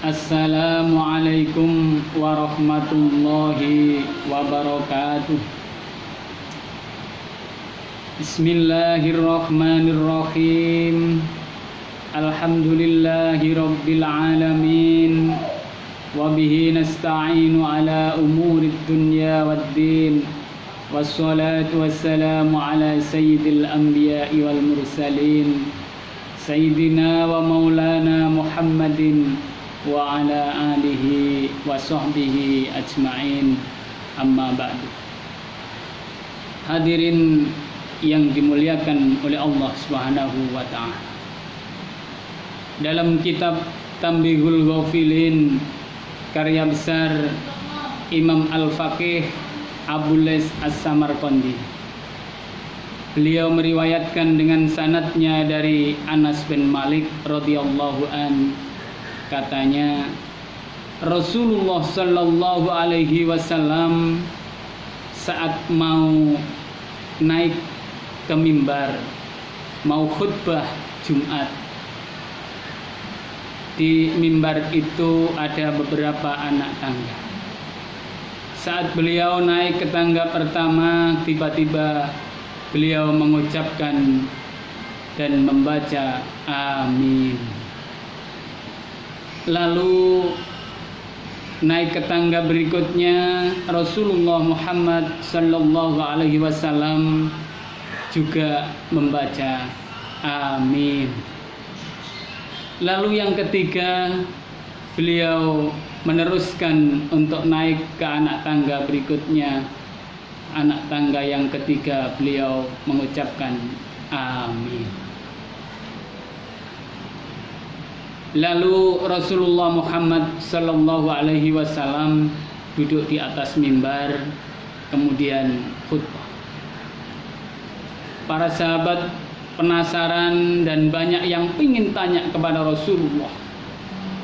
Assalamualaikum warahmatullahi wabarakatuh. Bismillahirrahmanirrahim. Alhamdulillahi rabbil alamin. Wabihi nasta'inu ala umurid dunya waddin. Wassalatu wassalamu ala sayyidil anbiya'i wal mursalin, Sayyidina wa maulana Muhammadin wa ala alihi wa sahbihi ajma'in, amma ba'du. Hadirin yang dimuliakan oleh Allah Subhanahu wa ta'ala, dalam kitab Tanbihul Ghafilin karya besar Imam Al-Faqih Abu Laits As-Samarqandi, beliau meriwayatkan dengan sanadnya dari Anas bin Malik radhiyallahu an, katanya Rasulullah sallallahu alaihi wasallam saat mau naik ke mimbar, mau khutbah Jumat. Di mimbar itu ada beberapa anak tangga. Saat beliau naik ke tangga pertama, tiba-tiba beliau mengucapkan dan membaca amin. Lalu naik ke tangga berikutnya, Rasulullah Muhammad sallallahu alaihi wasallam juga membaca amin. Lalu yang ketiga, beliau meneruskan untuk naik ke anak tangga berikutnya. Anak tangga yang ketiga beliau mengucapkan amin. Lalu Rasulullah Muhammad sallallahu alaihi wasallam duduk di atas mimbar, kemudian khutbah. Para sahabat penasaran dan banyak yang ingin tanya kepada Rasulullah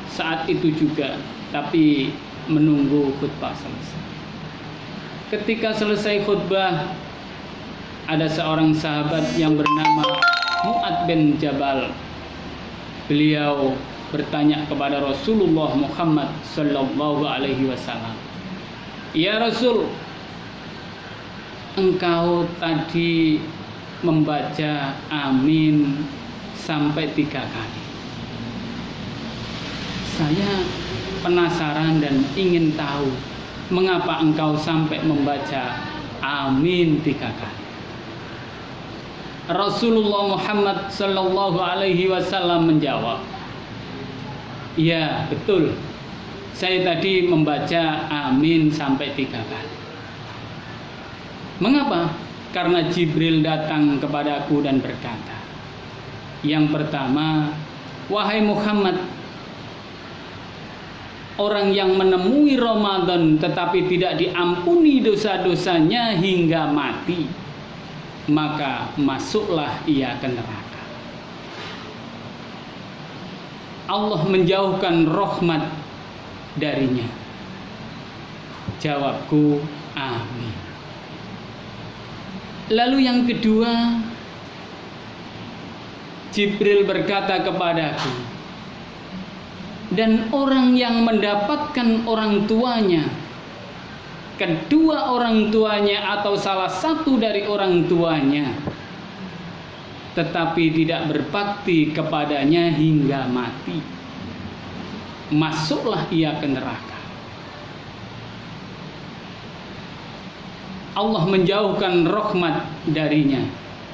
saat itu juga, tapi menunggu khutbah selesai. Ketika selesai khutbah, ada seorang sahabat yang bernama Mu'ad bin Jabal. Beliau bertanya kepada Rasulullah Muhammad sallallahu alaihi wasallam, "Ya Rasul, engkau tadi membaca amin sampai 3 kali. Saya penasaran dan ingin tahu mengapa engkau sampai membaca amin 3 kali?" Rasulullah Muhammad sallallahu alaihi wasallam menjawab, "Ya, betul. Saya tadi membaca amin sampai 3 kali. Mengapa? Karena Jibril datang kepadaku dan berkata, yang pertama, wahai Muhammad, orang yang menemui Ramadan tetapi tidak diampuni dosa-dosanya hingga mati, maka masuklah ia ke neraka. Allah menjauhkan rahmat darinya." Jawabku, amin. Lalu yang kedua, Jibril berkata kepadaku, dan orang yang mendapatkan orang tuanya, kedua orang tuanya atau salah satu dari orang tuanya, tetapi tidak berbakti kepadanya hingga mati, masuklah ia ke neraka. Allah menjauhkan rahmat darinya.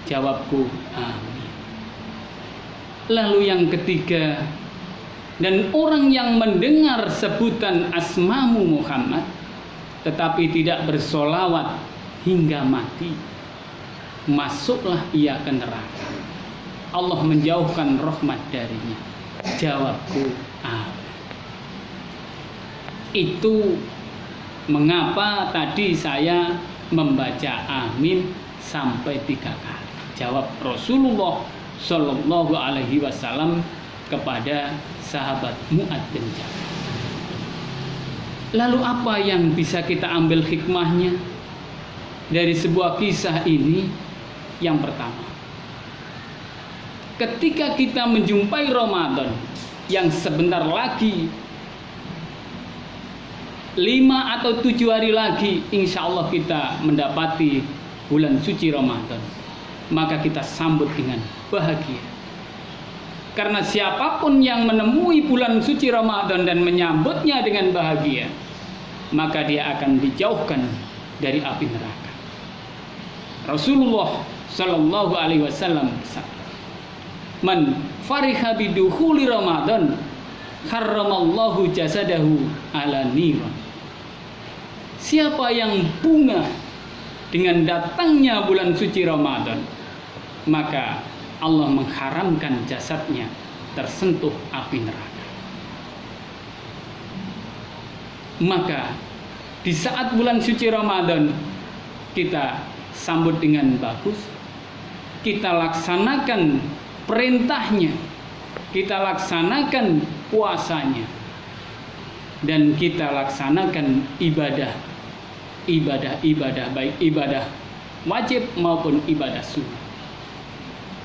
Jawabku, amin. Lalu yang ketiga, dan orang yang mendengar sebutan asmamu Muhammad tetapi tidak bersolawat hingga mati, masuklah ia ke neraka. Allah menjauhkan rahmat darinya. Jawabku, amin. Itu mengapa tadi saya membaca amin sampai 3 kali. Jawab Rasulullah Shallallahu alaihi wasallam kepada sahabat Mu'ad bin Jabal. Lalu apa yang bisa kita ambil hikmahnya dari sebuah kisah ini? Yang pertama, ketika kita menjumpai Ramadan yang sebentar lagi 5 atau 7 hari lagi insya Allah kita mendapati bulan suci Ramadan. Maka kita sambut dengan bahagia. Karena siapapun yang menemui bulan suci Ramadan dan menyambutnya dengan bahagia, maka dia akan dijauhkan dari api neraka. Rasulullah Shallallahu Alaihi Wasallam bersabda, "Man fariha bidukhuli Ramadan, harramallahu jasadahu ala niran." Siapa yang bunga dengan datangnya bulan suci Ramadan, maka Allah mengharamkan jasadnya tersentuh api neraka. Maka di saat bulan suci Ramadan kita sambut dengan bagus, kita laksanakan perintahnya, kita laksanakan puasanya, dan kita laksanakan ibadah baik ibadah wajib maupun ibadah sunnah,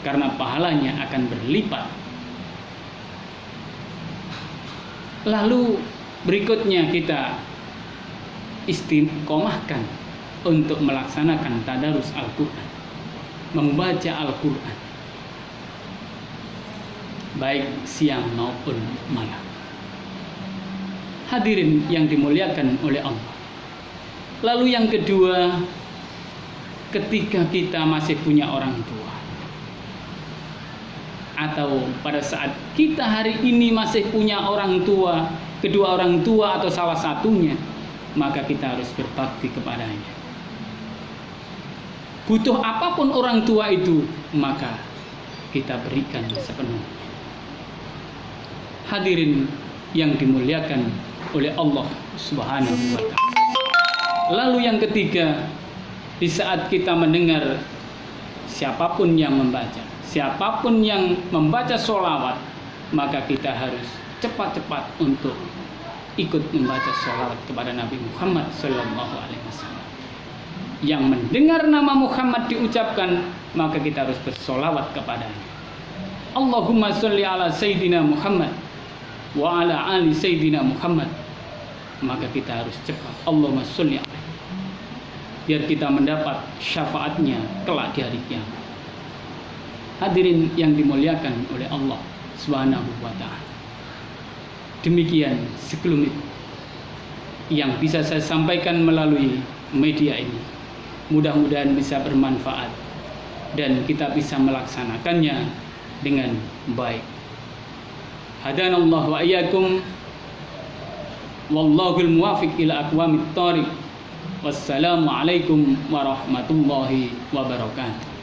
karena pahalanya akan berlipat. Lalu berikutnya kita istiqomahkan untuk melaksanakan tadarus Al-Quran, membaca Al-Quran baik siang maupun malam. Hadirin yang dimuliakan oleh Allah. Lalu yang kedua, ketika kita masih punya orang tua, atau pada saat kita hari ini masih punya orang tua, kedua orang tua atau salah satunya, maka kita harus berbakti kepadanya. Butuh apapun orang tua itu, maka kita berikan sepenuhnya. Hadirin yang dimuliakan oleh Allah Subhanahu wa Ta'ala. Lalu yang ketiga, di saat kita mendengar siapapun yang membaca sholawat, maka kita harus cepat-cepat untuk ikut membaca sholawat kepada Nabi Muhammad Sallallahu Alaihi Wasallam. Yang mendengar nama Muhammad diucapkan, maka kita harus bersolawat kepadanya. Allahumma sholli ala Sayyidina Muhammad wa ala ali Sayyidina Muhammad. Maka kita harus cepat Allahumma sholli alaihi, biar kita mendapat syafaatnya kelak di hari kiamat. Hadirin yang dimuliakan oleh Allah Subhanahu wa Ta'ala. Demikian sekelumit yang bisa saya sampaikan melalui media ini. Mudah-mudahan bisa bermanfaat dan kita bisa melaksanakannya dengan baik. Hadanallahu wa iyyakum, wallahul muwaffiq ila aqwamit thoriq. Wassalamualaikum warahmatullahi wabarakatuh.